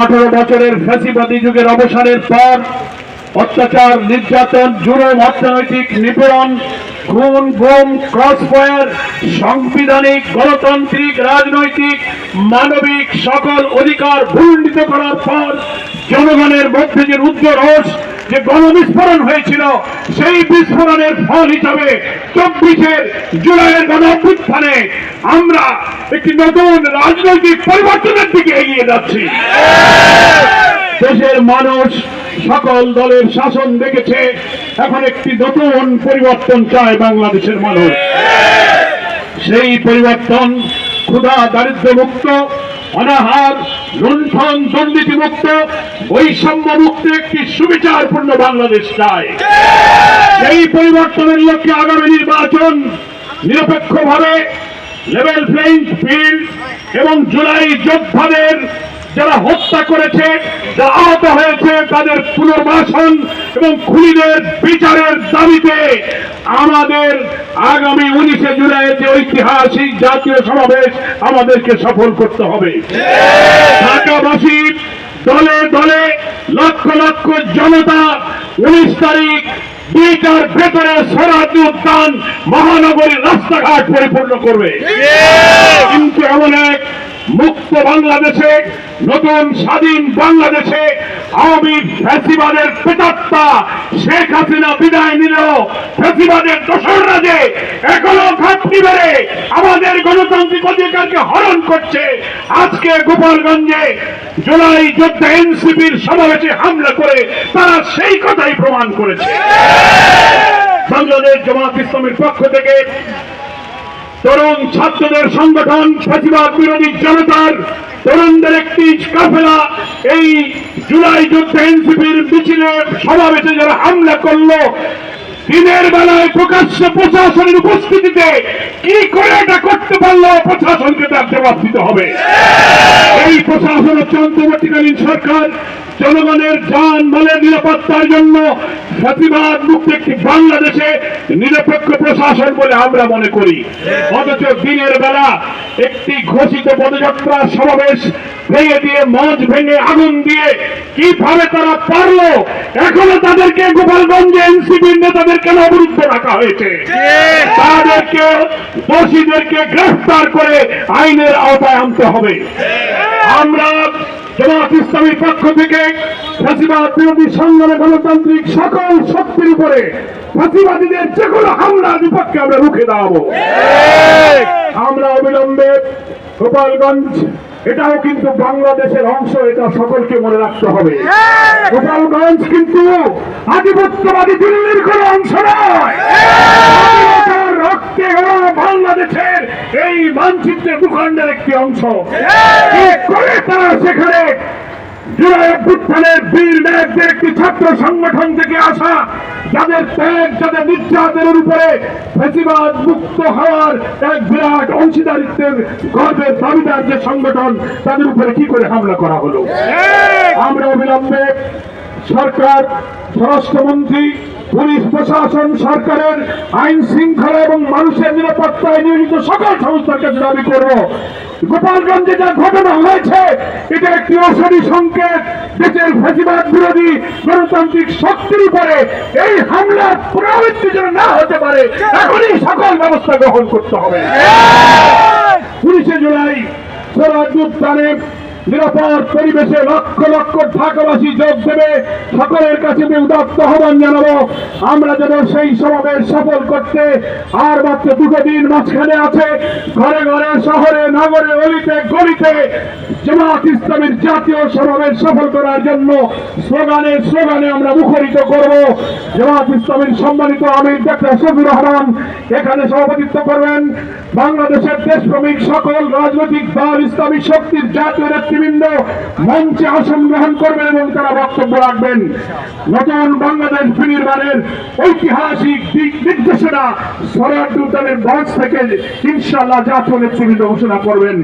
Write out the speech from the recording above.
18 বছরের ফ্যাসিবাদী যুগের অবসানের পর অত্যাচার, নির্যাতন, জুলুম, অর্থনৈতিক নিপীড়ন, খুন, গুম, ক্রসফায়ার, সাংবিধানিক, গণতান্ত্রিক, রাজনৈতিক, মানবিক সকল অধিকার ভূমিত করার পর জনগণের মধ্যে যে রুদ্র রোষ, যে গণবিস্ফোরণ হয়েছিল, সেই বিস্ফোরণের ফল হিসাবে 24 জুলাইয়ের গণ অভ্যুত্থানে আমরা একটি নতুন রাজনৈতিক পরিবর্তনের দিকে এগিয়ে যাচ্ছি। দেশের মানুষ সকল দলের শাসন দেখেছে, এখন একটি নতুন পরিবর্তন চায় বাংলাদেশের মানুষ। সেই পরিবর্তন ক্ষুধা দারিদ্র মুক্ত, অনাহার, লুণ্ঠন, দুর্নীতি মুক্ত, বৈষম্য মুক্ত একটি সুবিচারপূর্ণ বাংলাদেশ চায়। সেই পরিবর্তনের লক্ষ্যে আগামী নির্বাচন নিরপেক্ষভাবে লেভেল প্লেইং ফিল্ড এবং জুলাই যোদ্ধাদের যারা হত্যা করেছে, যারা আহত হয়েছে, তাদের পুনর্বাসন এবং খুনিদের বিচারের দাবিতে আমাদের আগামী 19 জুলাইয়ের যে ঐতিহাসিক জাতীয় সমাবেশ আমাদেরকে সফল করতে হবে। ঢাকাবাসী দলে দলে লক্ষ লক্ষ জনতা 19 তারিখ 2টার ভেতরে সোহরাওয়ার্দী উদ্যান মহানগরীর রাস্তাঘাট পরিপূর্ণ করবে। কিন্তু এমন এক মুক্ত বাংলাদেশে, নতুন স্বাধীন বাংলাদেশে আওয়ামী ফ্যাসিবাদের প্রেতাত্মা শেখ হাসিনা বিদায় নিলেও ফ্যাসিবাদের দোসররা যে এখনো ঘাটতি বেড়ে আমাদের গণতান্ত্রিক অধিকারকে হরণ করছে, আজকে গোপালগঞ্জে জুলাই যোদ্ধা এনসিপির সমাবেশে হামলা করে তারা সেই কথাই প্রমাণ করেছে। বাংলাদেশ জামাত ইসলামের পক্ষ থেকে তরুণ ছাত্রদের সংগঠন ফ্যাসিবাদ বিরোধী জনতার তরুণদের একটি কাফেলা এই জুলাই যোদ্ধা এনসিপির মিছিলে সমাবেশে যারা হামলা করলো, দিনের বেলায় প্রকাশ্যে প্রশাসনের উপস্থিতিতে কি করে এটা করতে পারলো, প্রশাসনকে তার জবাব দিতে হবে। এই প্রশাসন হচ্ছে অন্তর্বর্তীকালীন সরকার। জনগণের জান মালের নিরাপত্তার জন্য ফ্যাসিবাদ মুক্ত একটি বাংলাদেশে নিরপেক্ষ প্রশাসন বলে আমরা মনে করি। অথচ দিনের বেলা একটি ঘোষিত পদযাত্রা সমাবেশ ভেঙে দিয়ে, মঞ্চ ভেঙে আগুন দিয়ে কিভাবে তারা পারলো, এখনো তাদেরকে গোপালগঞ্জে এনসিপির নেতাদের কেন অবরুদ্ধ রাখা হয়েছে? তাদেরকে, দোষীদেরকে গ্রেফতার করে আইনের আওতায় আনতে হবে। আমরা জামাত ইসলামীর পক্ষ থেকে ফ্যাসিবাদ বিরোধী সংগ্রামে গণতান্ত্রিক সকল শক্তির উপরে ফ্যাসিবাদীদের যে কোনো হামলার বিপক্ষে আমরা রুখে দাঁড়াবো। আমরা অবিলম্বে গোপালগঞ্জ, এটাও কিন্তু বাংলাদেশের অংশ, এটা সকলকে মনে রাখতে হবে। গোপালগঞ্জ কিন্তু আধিপত্যবাদী দিল্লির কোনো অংশ নয়, রক্তে বাংলাদেশের এই মানচিত্রের ভূখণ্ডের একটি অংশ। করে তারা সেখানে জুলাই অভ্যুত্থানের বীর নায়কদের একটি ছাত্র সংগঠন থেকে আসা, যাদের ত্যাগ, যাদের নির্যাতনের উপরে ফ্যাসিবাদ মুক্ত হওয়ার এক বিরাট অংশীদারিত্বের গর্বের দাবিদার যে সংগঠন, তাদের উপরে কি করে হামলা করা হলো? আমরা অবিলম্বে সরকার, স্বরাষ্ট্রমন্ত্রী, পুলিশ প্রশাসন, সরকারের আইন শৃঙ্খলা এবং মানুষের নিরাপত্তায় নিয়োজিত সকল সংস্থার কাছে দাবি করব, গোপালগঞ্জে যা ঘটনা হয়েছে এটা একটি অশনি সংকেত। দেশের ফ্যাসিবাদ বিরোধী গণতান্ত্রিক শক্তির উপরে এই হামলার পুনরাবৃত্তি যেন না হতে পারে, এখনই সকল ব্যবস্থা গ্রহণ করতে হবে। 19 জুলাই সোহরাওয়ার্দী উদ্যানে নিরাপদ পরিবেশে লক্ষ লক্ষ ঢাকাবাসী যোগ দেবে। সকলের কাছে উদাত্ত আহ্বান জানাবো, আমরা যেন সেই সমাবেশ সফল করতে আর মাত্র 2 দিন মাঝখানে আছে। ঘরে ঘরে, শহরে, নগরে, অলিতে গলিতে জামাত ইসলামের জাতীয় সমাবেশ সফল করার জন্য স্লোগানে স্লোগানে আমরা মুখরিত করব। জামাত ইসলামের সম্মানিত আমির ডক্টর শফিউর রহমান এখানে সভাপতিত্ব করবেন। বাংলাদেশের দেশপ্রেমিক সকল রাজনৈতিক দল, ইসলামী শক্তির জাতীয় নেতৃবৃন্দ মঞ্চে আসন গ্রহণ করবেন এবং তারা বক্তব্য রাখবেন। নতুন বাংলাদেশ বিনির্মাণের ঐতিহাসিক দিক নির্দেশনা সোহরাওয়ার্দী উদ্যানের মঞ্চ থেকে ইনশাআল্লাহ জাতীয় নেতৃবৃন্দ ঘোষণা করবেন।